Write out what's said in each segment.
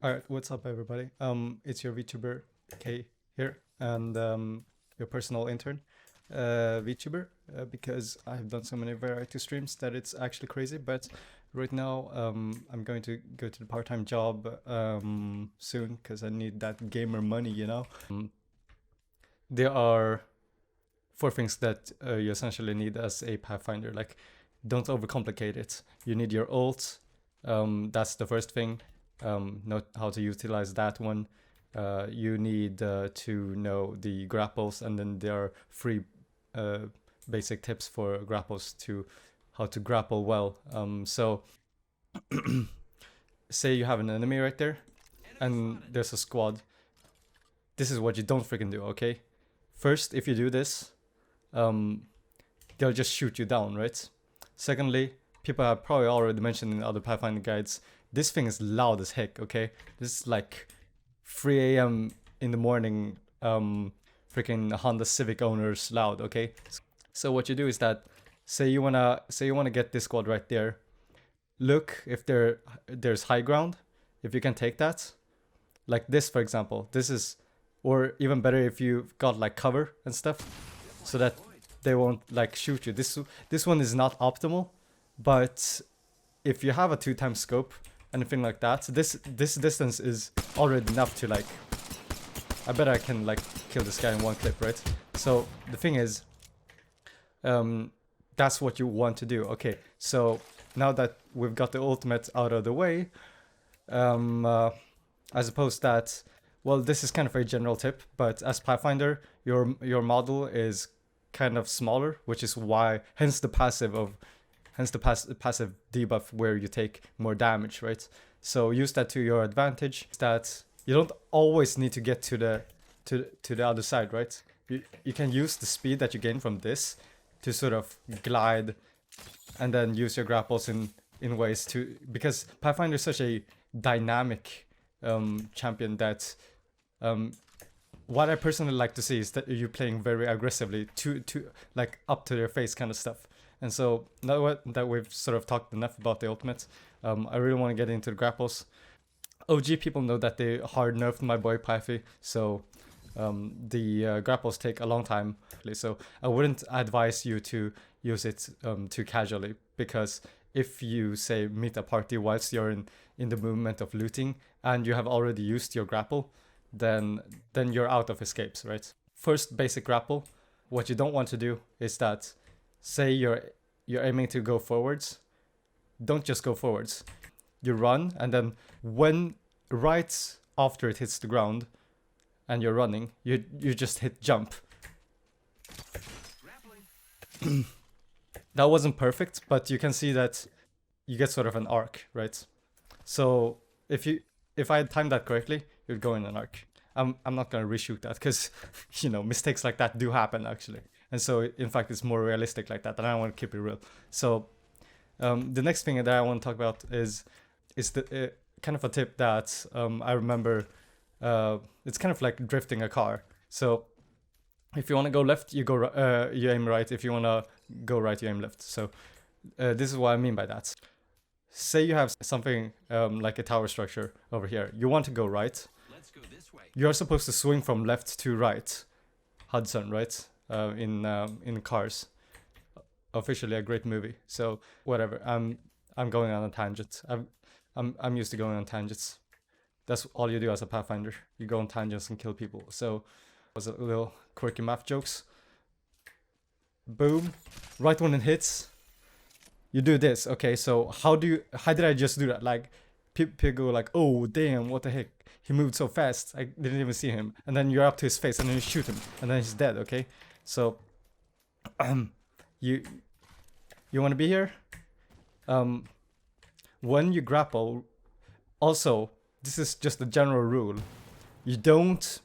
Alright, what's up everybody? It's your VTuber K here, and your personal intern VTuber, because I've done so many variety streams that it's actually crazy. But right now, I'm going to go to the part-time job soon because I need that gamer money, you know. There are 4 things that you essentially need as a Pathfinder. Like, don't overcomplicate it. You need your ult. That's the first thing. Know how to utilize that one. You need to know the grapples, and then there are 3 basic tips for grapples to how to grapple well. So say you have an enemy right there and there's a squad. This is what you don't freaking do, okay? First, if you do this, they'll just shoot you down, right? Secondly, people have probably already mentioned in other Pathfinder guides, this thing is loud as heck, okay? This is like 3 a.m. in the morning, freaking Honda Civic owners loud, okay? So what you do is that, say you wanna get this squad right there. Look if there's high ground, if you can take that. Like this, for example. This is, or even better if you've got like cover and stuff, so that they won't like shoot you. This one is not optimal, but if you have a 2x scope, anything like that, this distance is already enough to like, I bet I can like kill this guy in 1 clip, right? So the thing is, that's what you want to do. Okay, so now that we've got the ultimate out of the way, I suppose that, well, this is kind of a general tip, but as Pathfinder, your model is kind of smaller, which is why, hence the passive debuff where you take more damage, right? So use that to your advantage. That you don't always need to get to the other side, right? You can use the speed that you gain from this to sort of glide, and then use your grapples in ways to, because Pathfinder is such a dynamic champion that what I personally like to see is that you're playing very aggressively to like up to their face kind of stuff. And so now that we've sort of talked enough about the ultimate, I really want to get into the grapples. OG people know that they hard nerfed my boy Pythy, so the grapples take a long time. So I wouldn't advise you to use it too casually, because if you say meet a party whilst you're in the movement of looting and you have already used your grapple, then you're out of escapes, right? First basic grapple, what you don't want to do is that, say you're aiming to go forwards, don't just go forwards. You run, and then when right after it hits the ground and you're running, you just hit jump. That wasn't perfect, but you can see that you get sort of an arc, right? So if I had timed that correctly, you'd go in an arc. I'm not gonna reshoot that, because you know, mistakes like that do happen actually. And so in fact it's more realistic like that, and I want to keep it real. So the next thing that I want to talk about is the kind of a tip that I remember. It's kind of like drifting a car. So if you want to go left, you aim right. If you want to go right, you aim left. So this is what I mean by that. Say you have something like a tower structure over here. You want to go right. Let's go this way. You're supposed to swing from left to right. Hudson, right? In Cars. Officially a great movie. So whatever. I'm going on a tangent. I'm used to going on tangents. That's all you do as a Pathfinder. You go on tangents and kill people. So was a little quirky math jokes. Boom. Right when it hits, you do this. Okay, so how did I just do that? Like, people go like, oh damn, what the heck? He moved so fast, I didn't even see him. And then you're up to his face, and then you shoot him, and then he's dead. Okay, so you want to be here. When you grapple, also, this is just a general rule, you don't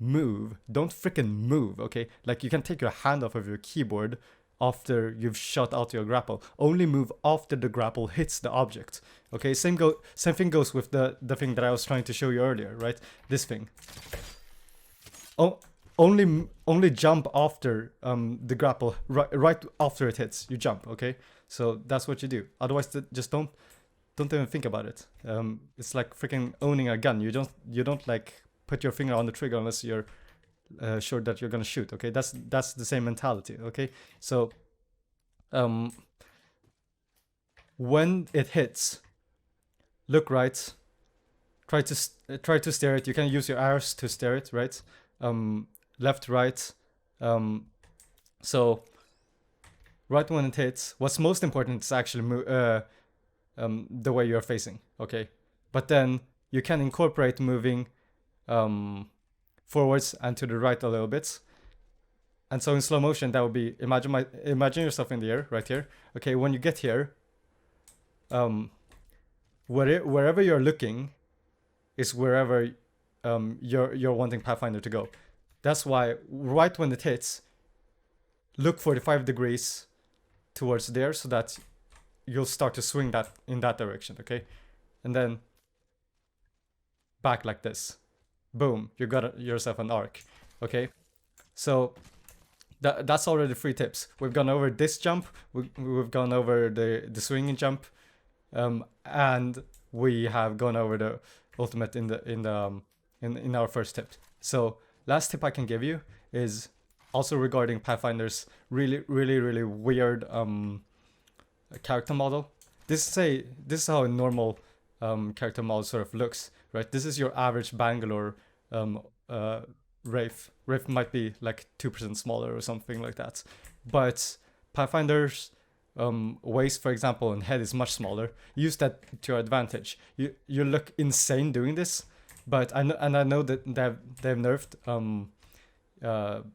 freaking move, okay? Like, you can take your hand off of your keyboard after you've shot out your grapple. Only move after the grapple hits the object, okay? Same thing goes with the thing that I was trying to show you earlier, right? This thing. Only jump after the grapple, right after it hits, you jump, okay? So that's what you do. Otherwise, just don't don't even think about it. It's like freaking owning a gun. You don't like put your finger on the trigger unless you're sure that you're gonna shoot. Okay, that's the same mentality. Okay, so when it hits, look right. Try to steer it. You can use your arrows to steer it, right? Left, right. So right when it hits, what's most important is actually the way you're facing. Okay, but then you can incorporate moving forwards and to the right a little bit. And so in slow motion, that would be imagine yourself in the air right here. Okay, when you get here, wherever you're looking is wherever you're wanting Pathfinder to go. That's why right when it hits, look 45 degrees towards there so that you'll start to swing that in that direction, okay? And then back like this. Boom, you got yourself an arc, okay? So that's already 3 tips. We've gone over this jump, we've gone over the swinging jump, and we have gone over the ultimate in our first tip. So last tip I can give you is also regarding Pathfinder's really weird character model. This is how a normal character model sort of looks, right? This is your average Bangalore Wraith. Wraith might be like 2% smaller or something like that, but Pathfinder's waist, for example, and head is much smaller. Use that to your advantage. You look insane doing this, but I know that they've nerfed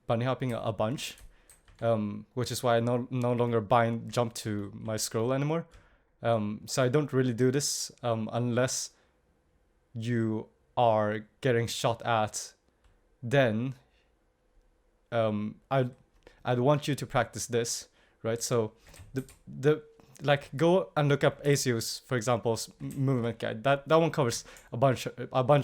bunny hopping a bunch, which is why I no longer jump to my scroll anymore. So I don't really do this unless you are getting shot at. Then I'd want you to practice this, right? So the like go and look up ACU's, for example, movement guide. That one covers a bunch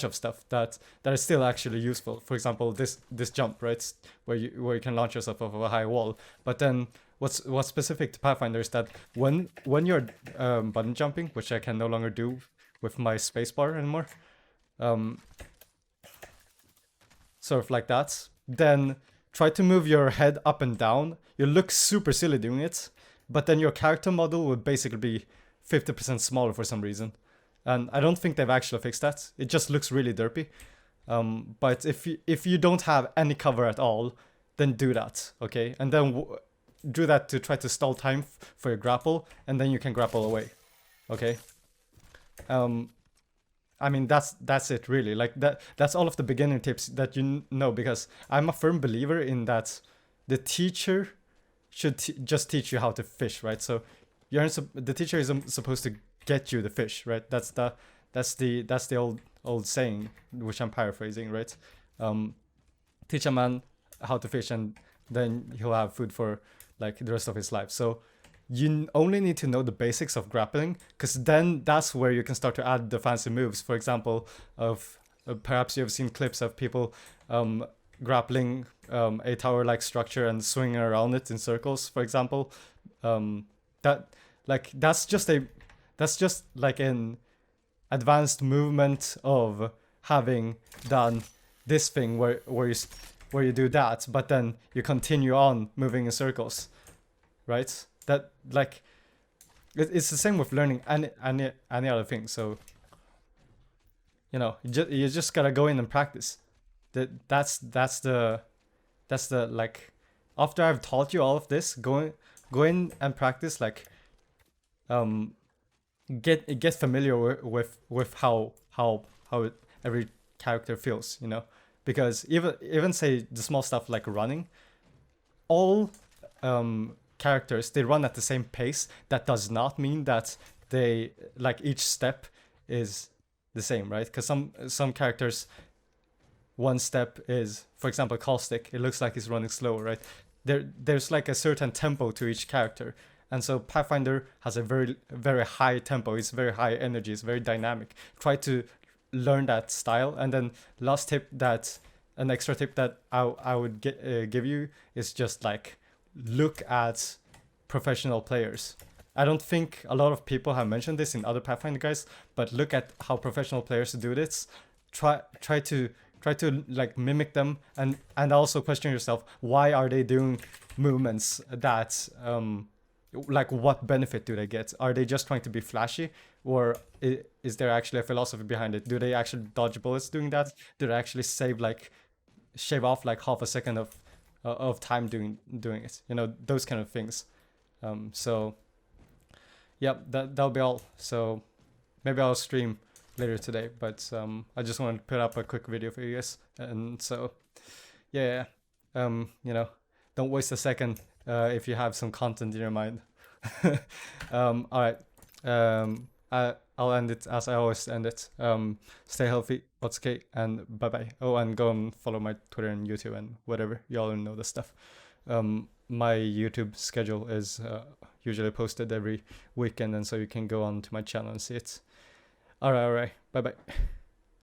of stuff that is still actually useful. For example, this jump, right, where you can launch yourself off of a high wall. But then what's specific to Pathfinder is that when you're button jumping, which I can no longer do with my spacebar anymore, sort of like that, then try to move your head up and down. You look super silly doing it, but then your character model would basically be 50% smaller for some reason. And I don't think they've actually fixed that. It just looks really derpy. But if you don't have any cover at all, then do that, okay? And then do that to try to stall time for your grapple, and then you can grapple away, okay? I mean, that's it really. Like that's all of the beginning tips that you know, because I'm a firm believer in that the teacher should just teach you how to fish, right? So the teacher is supposed to get you the fish, right? That's the old saying, which I'm paraphrasing, right? Teach a man how to fish, and then he'll have food for like the rest of his life. So you only need to know the basics of grappling, because then that's where you can start to add the fancy moves. For example, of perhaps you have seen clips of people grappling a tower-like structure and swinging around it in circles, for example. That's just like an advanced movement of having done this thing where you do that, but then you continue on moving in circles, right? That like it's the same with learning any other thing. So you just gotta go in and practice. That's the like, after I've taught you all of this, go in and practice. Like get familiar with how every character feels, because even say the small stuff like running, all characters, they run at the same pace. That does not mean that they like each step is the same, right? Because some characters, one step is, for example, Caustic, it looks like he's running slower, right? There's like a certain tempo to each character, and so Pathfinder has a very very high tempo. It's very high energy, it's very dynamic. Try to learn that style. And then last tip, an extra tip that I would give you is just like look at professional players. I don't think a lot of people have mentioned this in other Pathfinder guys, but look at how professional players do this. Try to like mimic them, and also question yourself, why are they doing movements that like what benefit do they get? Are they just trying to be flashy, or is there actually a philosophy behind it? Do they actually dodge bullets doing that? Do they actually shave off like half a second of time doing it? You know, those kind of things. So yeah, that'll be all. So maybe I'll stream later today, but I just wanted to put up a quick video for you guys. And so yeah, you know, don't waste a second if you have some content in your mind. All right. I'll end it as I always end it. Stay healthy, what's okay, and bye bye. Oh, and go and follow my Twitter and YouTube and whatever. You all know the stuff. My YouTube schedule is usually posted every weekend, and so you can go on to my channel and see it. All right. Bye bye.